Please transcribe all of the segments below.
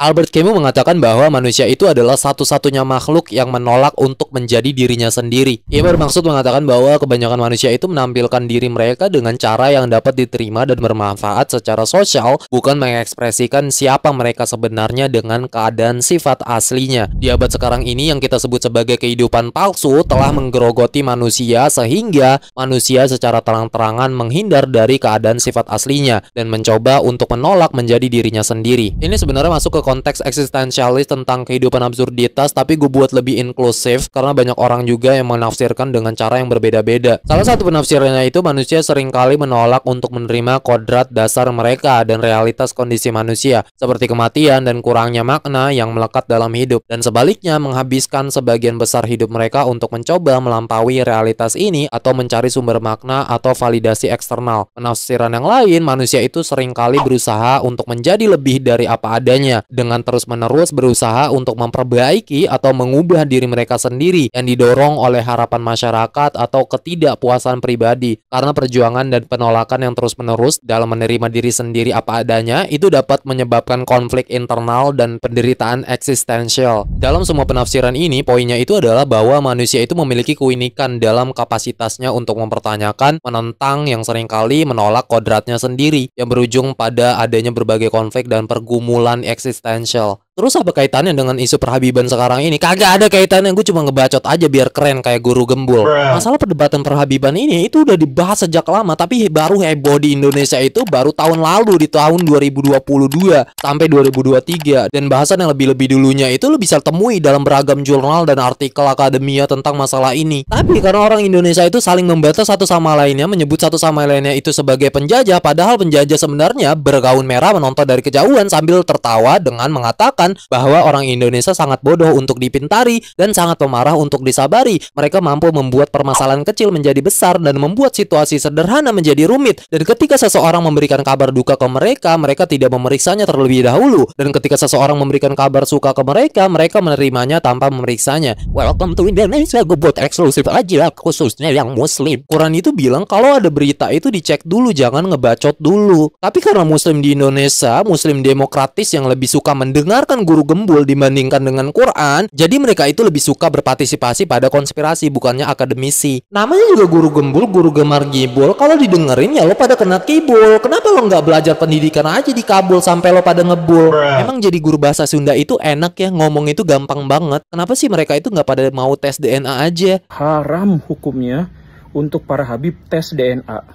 Albert Camus mengatakan bahwa manusia itu adalah satu-satunya makhluk yang menolak untuk menjadi dirinya sendiri. Ia bermaksud mengatakan bahwa kebanyakan manusia itu menampilkan diri mereka dengan cara yang dapat diterima dan bermanfaat secara sosial, bukan mengekspresikan siapa mereka sebenarnya dengan keadaan sifat aslinya. Di abad sekarang ini yang kita sebut sebagai kehidupan palsu telah menggerogoti manusia sehingga manusia secara terang-terangan menghindar dari keadaan sifat aslinya dan mencoba untuk menolak menjadi dirinya sendiri. Ini sebenarnya masuk ke konteks eksistensialis tentang kehidupan absurditas, tapi gue buat lebih inklusif karena banyak orang juga yang menafsirkan dengan cara yang berbeda-beda. Salah satu penafsirannya itu manusia seringkali menolak untuk menerima kodrat dasar mereka dan realitas kondisi manusia, seperti kematian dan kurangnya makna yang melekat dalam hidup, dan sebaliknya menghabiskan sebagian besar hidup mereka untuk mencoba melampaui realitas ini atau mencari sumber makna atau validasi eksternal. Penafsiran yang lain, manusia itu seringkali berusaha untuk menjadi lebih dari apa adanya dengan terus-menerus berusaha untuk memperbaiki atau mengubah diri mereka sendiri yang didorong oleh harapan masyarakat atau ketidakpuasan pribadi. Karena perjuangan dan penolakan yang terus-menerus dalam menerima diri sendiri apa adanya itu dapat menyebabkan konflik internal dan penderitaan eksistensial. Dalam semua penafsiran ini, poinnya itu adalah bahwa manusia itu memiliki keunikan dalam kapasitasnya untuk mempertanyakan, menentang, yang seringkali menolak kodratnya sendiri, yang berujung pada adanya berbagai konflik dan pergumulan eksistensial. Terus apa kaitannya dengan isu perhabiban sekarang ini? Kagak ada kaitannya, gue cuma ngebacot aja biar keren kayak guru gembul. Masalah perdebatan perhabiban ini itu udah dibahas sejak lama, tapi baru heboh di Indonesia itu baru tahun lalu, di tahun 2022 sampai 2023. Dan bahasan yang lebih-lebih dulunya itu lo bisa temui dalam beragam jurnal dan artikel akademia tentang masalah ini. Tapi karena orang Indonesia itu saling membantah satu sama lainnya, menyebut satu sama lainnya itu sebagai penjajah, padahal penjajah sebenarnya bergaun merah menonton dari kejauhan sambil tertawa dengan mengatakan bahwa orang Indonesia sangat bodoh untuk dipintari dan sangat pemarah untuk disabari. Mereka mampu membuat permasalahan kecil menjadi besar dan membuat situasi sederhana menjadi rumit. Dan ketika seseorang memberikan kabar duka ke mereka, mereka tidak memeriksanya terlebih dahulu. Dan ketika seseorang memberikan kabar suka ke mereka, mereka menerimanya tanpa memeriksanya. Welcome to Indonesia, gue buat eksklusif aja khususnya yang muslim. Quran itu bilang kalau ada berita itu dicek dulu, jangan ngebacot dulu. Tapi karena muslim di Indonesia, muslim demokratis yang lebih suka mendengarkan guru gembul dibandingkan dengan Quran, jadi mereka itu lebih suka berpartisipasi pada konspirasi, bukannya akademisi. Namanya juga guru gembul, guru gemar gibul. Kalau didengerin ya lo pada kena kibul. Kenapa lo nggak belajar pendidikan aja di Kabul sampai lo pada ngebul? Emang jadi guru bahasa Sunda itu enak ya, ngomong itu gampang banget. Kenapa sih mereka itu nggak pada mau tes DNA aja? Haram hukumnya untuk para habib tes DNA.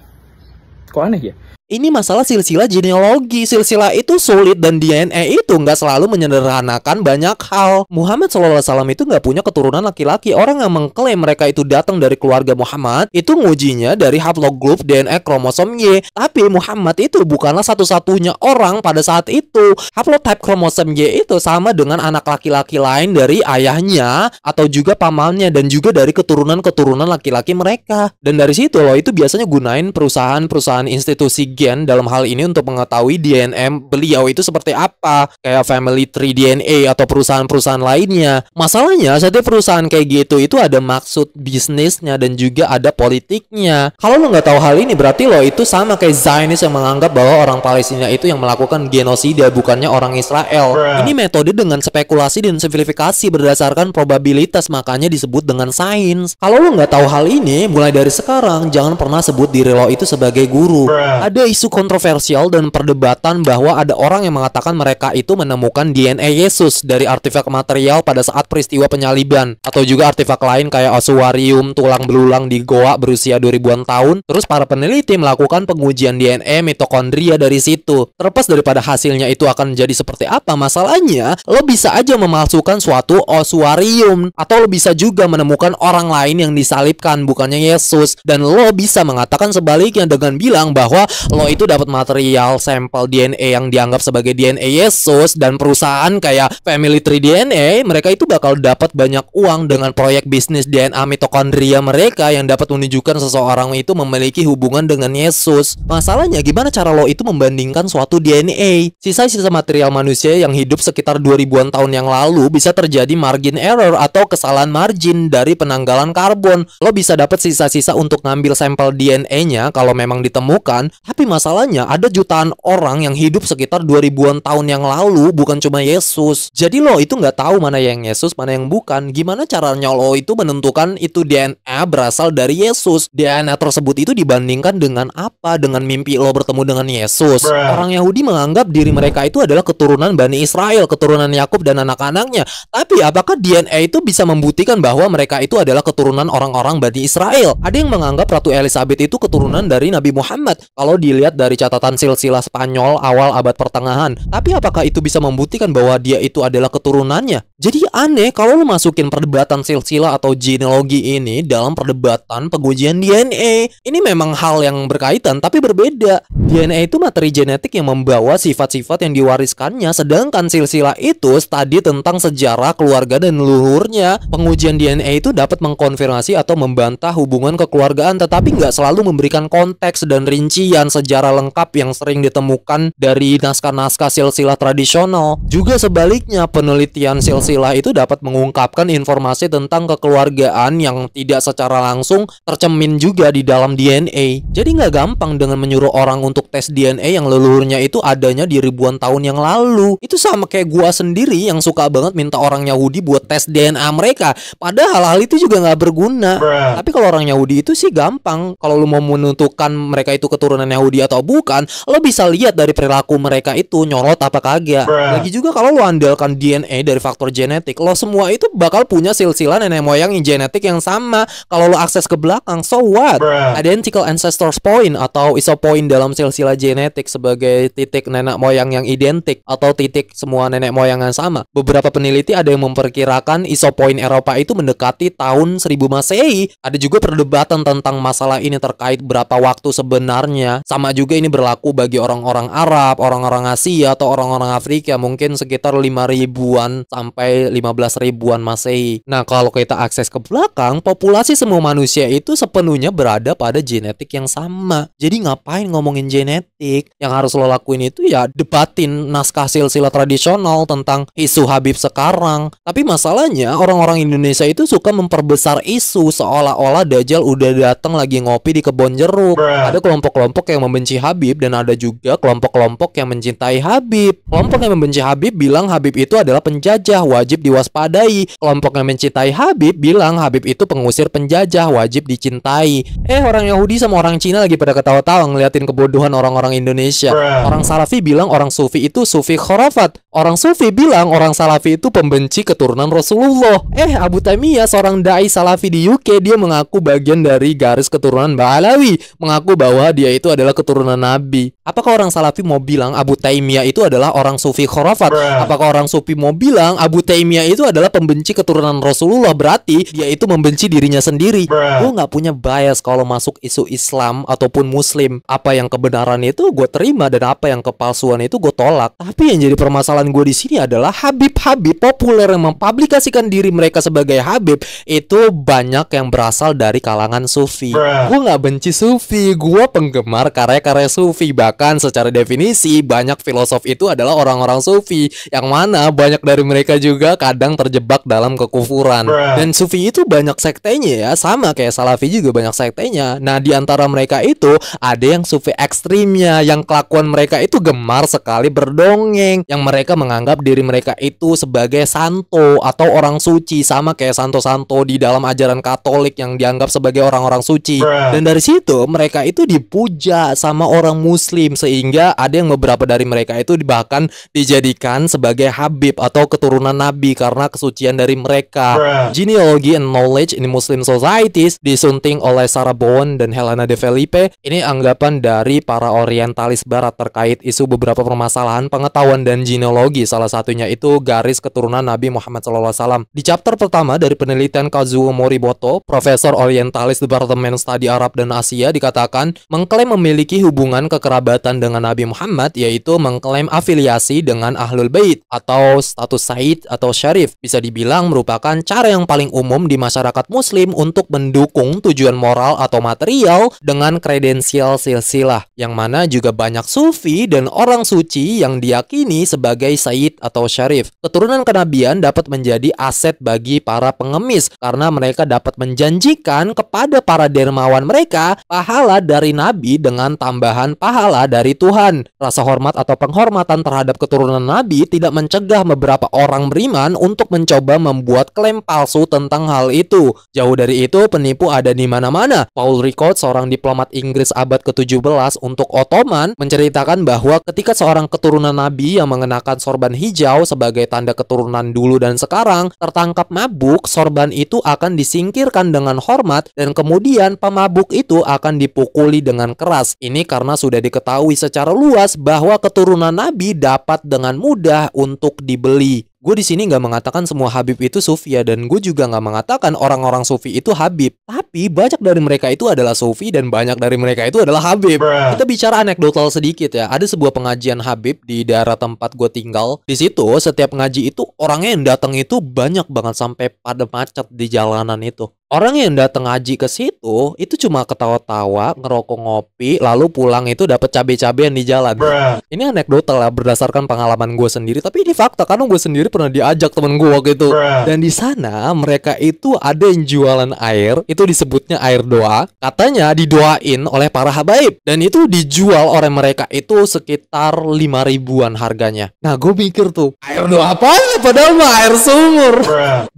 Kok aneh ya? Ini masalah silsilah genealogi. Silsilah itu sulit dan DNA itu nggak selalu menyederhanakan banyak hal. Muhammad SAW itu nggak punya keturunan laki-laki. Orang yang mengklaim mereka itu datang dari keluarga Muhammad itu ngujinya dari haplogroup DNA kromosom Y. Tapi Muhammad itu bukanlah satu-satunya orang pada saat itu. Haplotype kromosom Y itu sama dengan anak laki-laki lain dari ayahnya atau juga pamannya dan juga dari keturunan-keturunan laki-laki mereka. Dan dari situ loh itu biasanya gunain perusahaan-perusahaan institusi dalam hal ini untuk mengetahui DNA beliau itu seperti apa, kayak Family Tree DNA atau perusahaan-perusahaan lainnya. Masalahnya setiap perusahaan kayak gitu itu ada maksud bisnisnya dan juga ada politiknya. Kalau lo nggak tahu hal ini berarti lo itu sama kayak Zionis yang menganggap bahwa orang Palestina itu yang melakukan genosida, bukannya orang Israel. Ini metode dengan spekulasi dan simplifikasi berdasarkan probabilitas, makanya disebut dengan sains. Kalau lo nggak tahu hal ini, mulai dari sekarang jangan pernah sebut diri lo itu sebagai guru. Ada isu kontroversial dan perdebatan bahwa ada orang yang mengatakan mereka itu menemukan DNA Yesus dari artefak material pada saat peristiwa penyaliban, atau juga artefak lain kayak osuarium tulang belulang di Goa berusia 2000-an tahun. Terus para peneliti melakukan pengujian DNA mitokondria dari situ. Terlepas daripada hasilnya itu akan jadi seperti apa, masalahnya lo bisa aja memalsukan suatu osuarium, atau lo bisa juga menemukan orang lain yang disalibkan bukannya Yesus, dan lo bisa mengatakan sebaliknya dengan bilang bahwa lo itu dapat material sampel DNA yang dianggap sebagai DNA Yesus, dan perusahaan kayak Family Tree DNA mereka itu bakal dapat banyak uang dengan proyek bisnis DNA mitokondria mereka yang dapat menunjukkan seseorang itu memiliki hubungan dengan Yesus. Masalahnya gimana cara lo itu membandingkan suatu DNA? Sisa-sisa material manusia yang hidup sekitar 2000-an tahun yang lalu bisa terjadi margin error atau kesalahan margin dari penanggalan karbon. Lo bisa dapat sisa-sisa untuk ngambil sampel DNA-nya kalau memang ditemukan, tapi Tapi masalahnya ada jutaan orang yang hidup sekitar 2000-an tahun yang lalu, bukan cuma Yesus. Jadi lo itu nggak tahu mana yang Yesus, mana yang bukan. Gimana caranya lo itu menentukan itu DNA berasal dari Yesus? DNA tersebut itu dibandingkan dengan apa? Dengan mimpi lo bertemu dengan Yesus. Orang Yahudi menganggap diri mereka itu adalah keturunan Bani Israel, keturunan Yakub dan anak-anaknya. Tapi apakah DNA itu bisa membuktikan bahwa mereka itu adalah keturunan orang-orang Bani Israel? Ada yang menganggap Ratu Elizabeth itu keturunan dari Nabi Muhammad kalau dilihat dari catatan silsilah Spanyol awal abad pertengahan. Tapi apakah itu bisa membuktikan bahwa dia itu adalah keturunannya? Jadi aneh kalau lu masukin perdebatan silsilah atau genealogi ini dalam perdebatan pengujian DNA. Ini memang hal yang berkaitan tapi berbeda. DNA itu materi genetik yang membawa sifat-sifat yang diwariskannya, sedangkan silsilah itu studi tentang sejarah keluarga dan leluhurnya. Pengujian DNA itu dapat mengkonfirmasi atau membantah hubungan kekeluargaan, tetapi nggak selalu memberikan konteks dan rincian sejarah lengkap yang sering ditemukan dari naskah-naskah silsilah tradisional. Juga sebaliknya, penelitian silsilah itu dapat mengungkapkan informasi tentang kekeluargaan yang tidak secara langsung tercemin juga di dalam DNA. Jadi nggak gampang dengan menyuruh orang untuk tes DNA yang leluhurnya itu adanya di ribuan tahun yang lalu. Itu sama kayak gua sendiri yang suka banget minta orang Yahudi buat tes DNA mereka. Padahal hal itu juga nggak berguna. Tapi kalau orang Yahudi itu sih gampang. Kalau lu mau menentukan mereka itu keturunan Yahudi atau bukan, lo bisa lihat dari perilaku mereka itu nyolot apa kagak. Lagi juga kalau lo andalkan DNA dari faktor genetik, lo semua itu bakal punya silsilah nenek moyang yang genetik yang sama. Kalau lo akses ke belakang, so what? Identical ancestors point atau isopoint dalam silsilah genetik sebagai titik nenek moyang yang identik atau titik semua nenek moyang yang sama. Beberapa peneliti ada yang memperkirakan isopoint Eropa itu mendekati tahun 1000 Masehi. Ada juga perdebatan tentang masalah ini terkait berapa waktu sebenarnya. Sama juga ini berlaku bagi orang-orang Arab, orang-orang Asia atau orang-orang Afrika, mungkin sekitar 5000-an sampai 15.000-an Masehi. Nah, kalau kita akses ke belakang, populasi semua manusia itu sepenuhnya berada pada genetik yang sama. Jadi ngapain ngomongin genetik? Yang harus lo lakuin itu ya debatin naskah silsilah tradisional tentang isu Habib sekarang. Tapi masalahnya orang-orang Indonesia itu suka memperbesar isu seolah-olah Dajjal udah datang lagi ngopi di kebun jeruk. Ada kelompok-kelompok yang membenci Habib dan ada juga kelompok-kelompok yang mencintai Habib. Kelompok yang membenci Habib bilang Habib itu adalah penjajah, wajib diwaspadai. Kelompok yang mencintai Habib bilang Habib itu pengusir penjajah, wajib dicintai. Orang Yahudi sama orang Cina lagi pada ketawa-tawa ngeliatin kebodohan orang-orang Indonesia. Orang Salafi bilang orang Sufi itu Sufi khurafat. Orang Sufi bilang orang Salafi itu pembenci keturunan Rasulullah. Abu Taimiyah, seorang dai Salafi di UK, dia mengaku bagian dari garis keturunan Ba'alawi, mengaku bahwa dia itu adalah keturunan Nabi. Apakah orang Salafi mau bilang Abu Taimiyah itu adalah orang Sufi khurafat? Apakah orang Sufi mau bilang Abu Taimiyah itu adalah pembenci keturunan Rasulullah? Berarti dia itu membenci dirinya sendiri. Gue nggak punya bias kalau masuk isu Islam ataupun Muslim. Apa yang kebenaran itu gue terima dan apa yang kepalsuan itu gue tolak. Tapi yang jadi permasalahan gue di sini adalah Habib-Habib populer yang mempublikasikan diri mereka sebagai Habib itu banyak yang berasal dari kalangan Sufi. Gue nggak benci Sufi, gue penggemar karya-karya Sufi. Bahkan secara definisi banyak filosof itu adalah orang-orang Sufi, yang mana banyak dari mereka juga kadang terjebak dalam kekufuran. Dan Sufi itu banyak sektenya ya, sama kayak Salafi juga banyak sektenya. Nah, di antara mereka itu ada yang Sufi ekstrimnya, yang kelakuan mereka itu gemar sekali berdongeng, yang mereka menganggap diri mereka itu sebagai santo atau orang suci, sama kayak santo-santo di dalam ajaran Katolik yang dianggap sebagai orang-orang suci. Dan dari situ mereka itu dipuja sama orang Muslim, sehingga ada yang beberapa dari mereka itu bahkan dijadikan sebagai Habib atau keturunan Nabi karena kesucian dari mereka. Genealogy and Knowledge in Muslim Societies disunting oleh Sarah Bowen dan Helena de Felipe. Ini anggapan dari para orientalis barat terkait isu beberapa permasalahan pengetahuan dan genealogi, salah satunya itu garis keturunan Nabi Muhammad SAW. Di chapter pertama dari penelitian Kazuo Morimoto, Profesor Orientalis Departemen Studi Arab dan Asia, dikatakan mengklaim memiliki hubungan kekerabatan dengan Nabi Muhammad, yaitu mengklaim afiliasi dengan Ahlul Bait atau status Said atau Syarif, bisa dibilang merupakan cara yang paling umum di masyarakat Muslim untuk mendukung tujuan moral atau material dengan kredensial silsilah, yang mana juga banyak Sufi dan orang suci yang diyakini sebagai Said atau Syarif. Keturunan kenabian dapat menjadi aset bagi para pengemis karena mereka dapat menjanjikan kepada para dermawan mereka pahala dari Nabi dengan dengan tambahan pahala dari Tuhan. Rasa hormat atau penghormatan terhadap keturunan Nabi tidak mencegah beberapa orang beriman untuk mencoba membuat klaim palsu tentang hal itu. Jauh dari itu, penipu ada di mana-mana. Paul Ricoeur, seorang diplomat Inggris abad ke-17 untuk Ottoman, menceritakan bahwa ketika seorang keturunan Nabi yang mengenakan sorban hijau sebagai tanda keturunan dulu dan sekarang tertangkap mabuk, sorban itu akan disingkirkan dengan hormat dan kemudian pemabuk itu akan dipukuli dengan keras. Ini karena sudah diketahui secara luas bahwa keturunan Nabi dapat dengan mudah untuk dibeli. Gue di sini nggak mengatakan semua Habib itu sufi ya, dan gue juga nggak mengatakan orang-orang sufi itu Habib. Tapi banyak dari mereka itu adalah sufi dan banyak dari mereka itu adalah Habib. Kita bicara anekdotal sedikit ya. Ada sebuah pengajian Habib di daerah tempat gue tinggal. Di situ setiap ngaji itu orangnya yang datang itu banyak banget sampai pada macet di jalanan itu. Orang yang datang ngaji ke situ itu cuma ketawa-tawa, ngerokok ngopi, lalu pulang itu dapat cabai-cabean di jalan. Ini anekdotal lah berdasarkan pengalaman gue sendiri, tapi ini fakta karena gue sendiri pernah diajak temen gue waktu itu. Dan di sana mereka itu ada yang jualan air, itu disebutnya air doa. Katanya didoain oleh para habaib dan itu dijual oleh mereka itu sekitar 5.000-an harganya. Nah, gue mikir tuh, air doa apa? Padahal mah air sumur.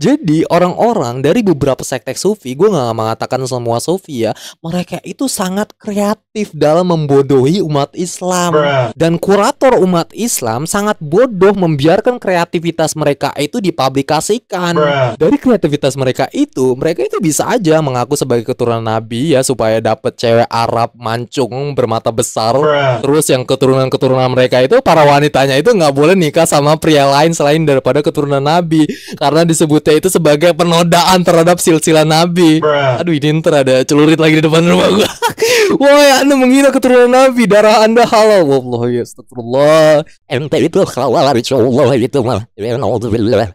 Jadi orang-orang dari beberapa sekte sufi, gue gak mengatakan semua sufi ya, mereka itu sangat kreatif dalam membodohi umat Islam. Dan kurator umat Islam sangat bodoh membiarkan kreativitas mereka itu dipublikasikan. Dari kreativitas mereka itu bisa aja mengaku sebagai keturunan Nabi ya, supaya dapat cewek Arab mancung bermata besar. Terus yang keturunan mereka itu, para wanitanya itu gak boleh nikah sama pria lain selain daripada keturunan Nabi, karena disebutnya itu sebagai penodaan terhadap silsilah Nabi. Aduh, ini ntar ada celurit lagi di depan rumah gua. Woi, Anda menghina keturunan Nabi, darah Anda halal. Wallahi astagfirullah. Ente itu halal insyaallah itu mah.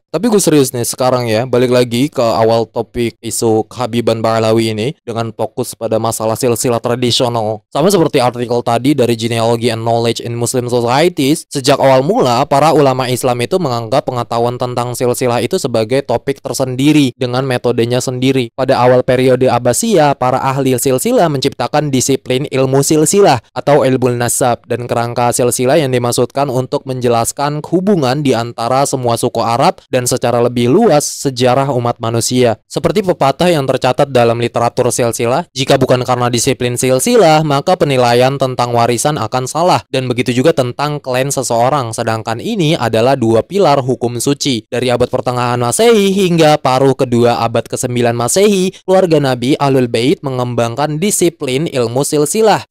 Tapi gue serius nih sekarang ya, balik lagi ke awal topik isu kehabiban Ba'alawi ini dengan fokus pada masalah silsilah tradisional. Sama seperti artikel tadi dari Genealogy and Knowledge in Muslim Societies, sejak awal mula para ulama Islam itu menganggap pengetahuan tentang silsilah itu sebagai topik tersendiri dengan metodenya sendiri. Pada awal periode Abbasiyah, para ahli silsilah menciptakan disiplin ilmu silsilah atau ilmu nasab, dan kerangka silsilah yang dimaksudkan untuk menjelaskan hubungan di antara semua suku Arab dan secara lebih luas sejarah umat manusia. Seperti pepatah yang tercatat dalam literatur silsilah, jika bukan karena disiplin silsilah, maka penilaian tentang warisan akan salah, dan begitu juga tentang klan seseorang, sedangkan ini adalah dua pilar hukum suci. Dari abad pertengahan Masehi hingga paruh kedua abad ke-9 Masehi, keluarga Nabi Ahlul Bait mengembangkan disiplin ilmu silsilah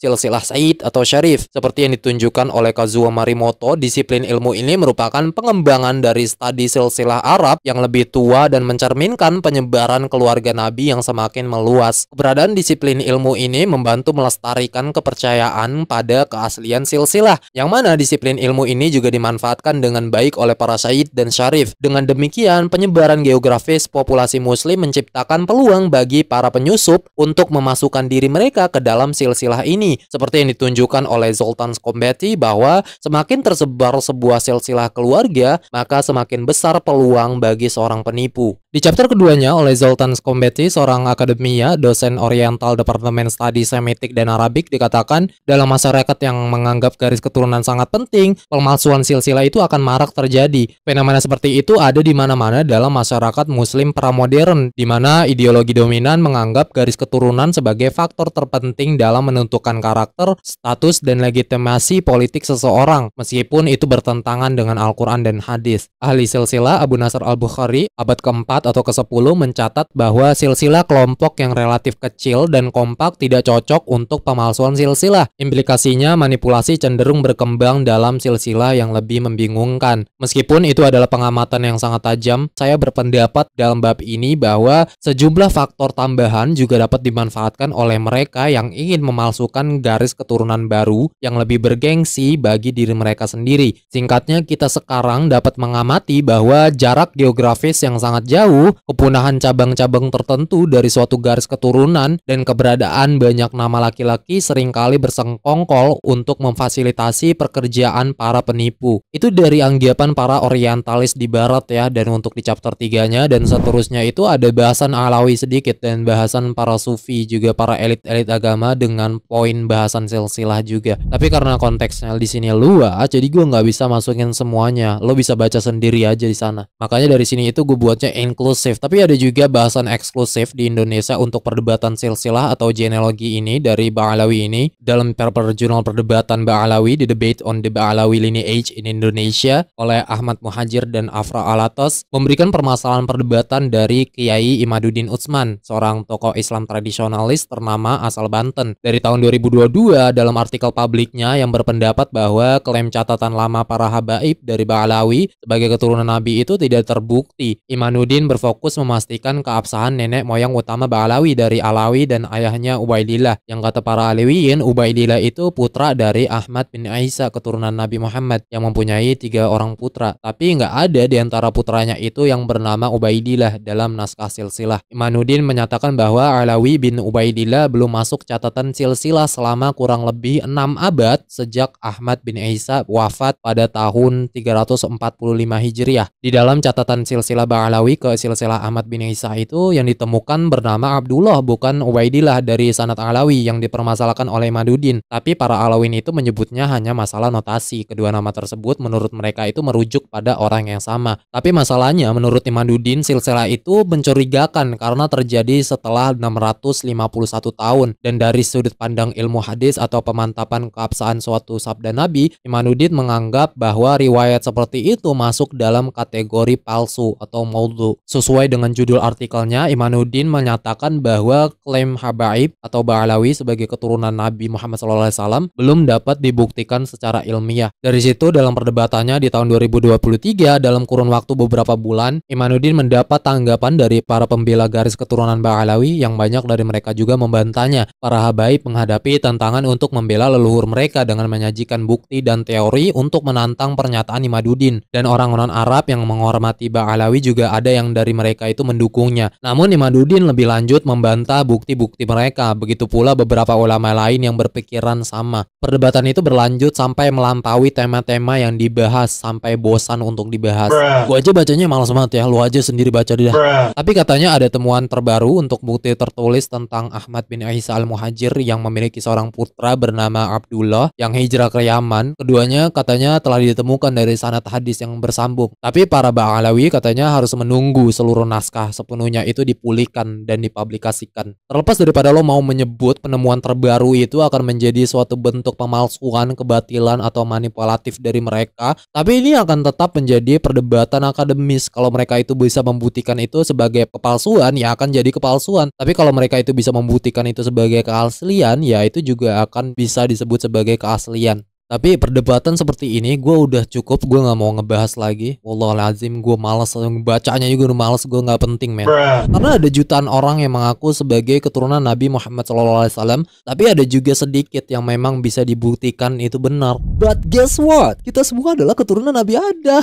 Said atau Syarif. Seperti yang ditunjukkan oleh Kazuo Marimoto, disiplin ilmu ini merupakan pengembangan dari studi silsilah Arab yang lebih tua dan mencerminkan penyebaran keluarga Nabi yang semakin meluas. Keberadaan disiplin ilmu ini membantu melestarikan kepercayaan pada keaslian silsilah, yang mana disiplin ilmu ini juga dimanfaatkan dengan baik oleh para Said dan Syarif. Dengan demikian, penyebaran geografis populasi muslim menciptakan peluang bagi para penyusup untuk memasukkan diri mereka ke dalam silsilah ini. Seperti yang ditunjukkan oleh Zoltan Skombetti bahwa semakin tersebar sebuah silsilah keluarga, maka semakin besar peluang bagi seorang penipu. Di chapter keduanya oleh Zoltan Skombetti, seorang akademia, dosen Oriental Departemen Studi Semitik dan Arabik, dikatakan dalam masyarakat yang menganggap garis keturunan sangat penting, pemalsuan silsilah itu akan marak terjadi. Fenomena seperti itu ada di mana-mana dalam masyarakat muslim pramodern, di mana ideologi dominan menganggap garis keturunan sebagai faktor terpenting dalam menentukan karakter, status, dan legitimasi politik seseorang, meskipun itu bertentangan dengan Al-Quran dan hadis. Ahli silsilah Abu Nasr al-Bukhari abad ke-4 atau ke-10 mencatat bahwa silsilah kelompok yang relatif kecil dan kompak tidak cocok untuk pemalsuan silsilah. Implikasinya manipulasi cenderung berkembang dalam silsilah yang lebih membingungkan. Meskipun itu adalah pengamatan yang sangat tajam, saya berpendapat dalam bab ini bahwa sejumlah faktor tambahan juga dapat dimanfaatkan oleh mereka yang ingin memalsukan garis keturunan baru yang lebih bergengsi bagi diri mereka sendiri. Singkatnya, kita sekarang dapat mengamati bahwa jarak geografis yang sangat jauh tertentu, kepunahan cabang-cabang tertentu dari suatu garis keturunan, dan keberadaan banyak nama laki-laki seringkali bersengkongkol untuk memfasilitasi pekerjaan para penipu. Itu dari anggapan para orientalis di barat ya. Dan untuk di chapter 3-nya dan seterusnya itu ada bahasan Alawi sedikit dan bahasan para sufi, juga para elit-elit agama, dengan poin bahasan silsilah juga. Tapi karena konteksnya di sini luas, jadi gue nggak bisa masukin semuanya. Lo bisa baca sendiri aja di sana. Makanya dari sini itu gue buatnya inklusif. Tapi ada juga bahasan eksklusif di Indonesia untuk perdebatan silsilah atau genealogi ini dari Ba'alawi ini dalam paper jurnal perdebatan Ba'alawi, The Debate on the Ba'alawi Lineage in Indonesia oleh Ahmad Muhajir dan Afra Alatas, memberikan permasalahan perdebatan dari Kiai Imaduddin Utsman, seorang tokoh Islam tradisionalis ternama asal Banten. Dari tahun 2022 dalam artikel publiknya yang berpendapat bahwa klaim catatan lama para habaib dari Ba'alawi sebagai keturunan Nabi itu tidak terbukti. Imaduddin berfokus memastikan keabsahan nenek moyang utama Ba'alawi dari Alawi dan ayahnya Ubaidillah. Yang kata para Alawiyin, Ubaidillah itu putra dari Ahmad bin Isa, keturunan Nabi Muhammad yang mempunyai 3 orang putra. Tapi nggak ada di antara putranya itu yang bernama Ubaidillah dalam naskah silsilah. Imaduddin menyatakan bahwa Alawi bin Ubaidillah belum masuk catatan silsilah selama kurang lebih 6 abad sejak Ahmad bin Isa wafat pada tahun 345 Hijriah. Di dalam catatan silsilah Ba'alawi ke silsilah Ahmad bin Isa itu yang ditemukan bernama Abdullah, bukan Ubaidillah dari sanad Alawi yang dipermasalahkan oleh Imaduddin. Tapi para Alawin itu menyebutnya hanya masalah notasi. Kedua nama tersebut menurut mereka itu merujuk pada orang yang sama. Tapi masalahnya menurut Imaduddin silsilah itu mencurigakan karena terjadi setelah 651 tahun, dan dari sudut pandang ilmu hadis atau pemantapan keabsahan suatu sabda Nabi, Imaduddin menganggap bahwa riwayat seperti itu masuk dalam kategori palsu atau maudhu. Sesuai dengan judul artikelnya, Imaduddin menyatakan bahwa klaim habaib atau Ba'alawi sebagai keturunan Nabi Muhammad SAW belum dapat dibuktikan secara ilmiah. Dari situ dalam perdebatannya di tahun 2023 dalam kurun waktu beberapa bulan, Imaduddin mendapat tanggapan dari para pembela garis keturunan Ba'alawi yang banyak dari mereka juga membantahnya. Para habaib menghadapi tantangan untuk membela leluhur mereka dengan menyajikan bukti dan teori untuk menantang pernyataan Imaduddin, dan orang-orang Arab yang menghormati Ba'alawi juga ada yang dari mereka itu mendukungnya. Namun Imaduddin lebih lanjut membantah bukti-bukti mereka. Begitu pula beberapa ulama lain yang berpikiran sama. Perdebatan itu berlanjut sampai melampaui tema-tema yang dibahas sampai bosan untuk dibahas. Gua aja bacanya malas banget ya, lu aja sendiri baca deh. Tapi katanya ada temuan terbaru untuk bukti tertulis tentang Ahmad bin Isa al-Muhajir yang memiliki seorang putra bernama Abdullah yang hijrah ke Yaman. Keduanya katanya telah ditemukan dari sanad hadis yang bersambung. Tapi para Ba'alawi katanya harus menunggu seluruh naskah sepenuhnya itu dipulihkan dan dipublikasikan. Terlepas daripada lo mau menyebut penemuan terbaru itu akan menjadi suatu bentuk pemalsuan, kebatilan atau manipulatif dari mereka, tapi ini akan tetap menjadi perdebatan akademis. Kalau mereka itu bisa membuktikan itu sebagai kepalsuan, ya akan jadi kepalsuan. Tapi kalau mereka itu bisa membuktikan itu sebagai keaslian, ya itu juga akan bisa disebut sebagai keaslian. Tapi perdebatan seperti ini gue udah cukup, gue nggak mau ngebahas lagi. Wallahualazim gue malas, bacanya juga udah malas, gue nggak penting men. Karena ada jutaan orang yang mengaku sebagai keturunan Nabi Muhammad SAW, tapi ada juga sedikit yang memang bisa dibuktikan itu benar. But guess what? Kita semua adalah keturunan Nabi Adam.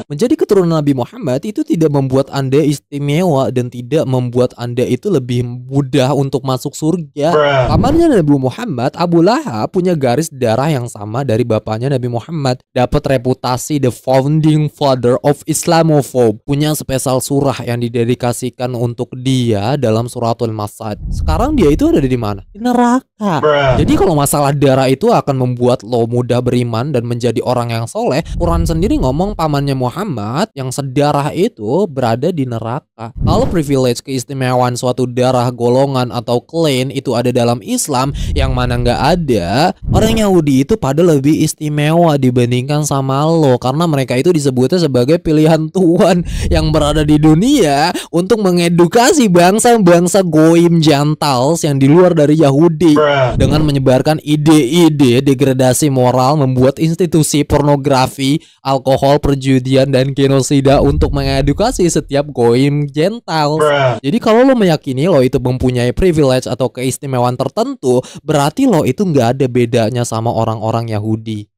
Menjadi keturunan Nabi Muhammad itu tidak membuat Anda istimewa dan tidak membuat Anda itu lebih mudah untuk masuk surga. Pamannya Nabi Muhammad, Abu Lahab, punya garis darah yang sama dari bapaknya Nabi Muhammad, dapat reputasi the founding father of Islamophobe, punya spesial surah yang didedikasikan untuk dia dalam suratul Masad. Sekarang dia itu ada di mana? Di neraka. Jadi kalau masalah darah itu akan membuat lo mudah beriman dan menjadi orang yang soleh, Quran sendiri ngomong pamannya Muhammad yang sedarah itu berada di neraka. Kalau privilege keistimewaan suatu darah, golongan atau klan itu ada dalam Islam, yang mana nggak ada, orang Yahudi itu pada lebih istimewa dibandingkan sama lo, karena mereka itu disebutnya sebagai pilihan Tuhan yang berada di dunia untuk mengedukasi bangsa-bangsa goim Gentiles yang di luar dari Yahudi dengan menyebarkan ide-ide degradasi moral, membuat institusi pornografi, alkohol, perjudian dan genosida untuk mengedukasi setiap goim Gentiles. Jadi kalau lo meyakini lo itu mempunyai privilege atau keistimewaan tertentu, berarti lo itu nggak ada bedanya sama orang-orang Yahudi.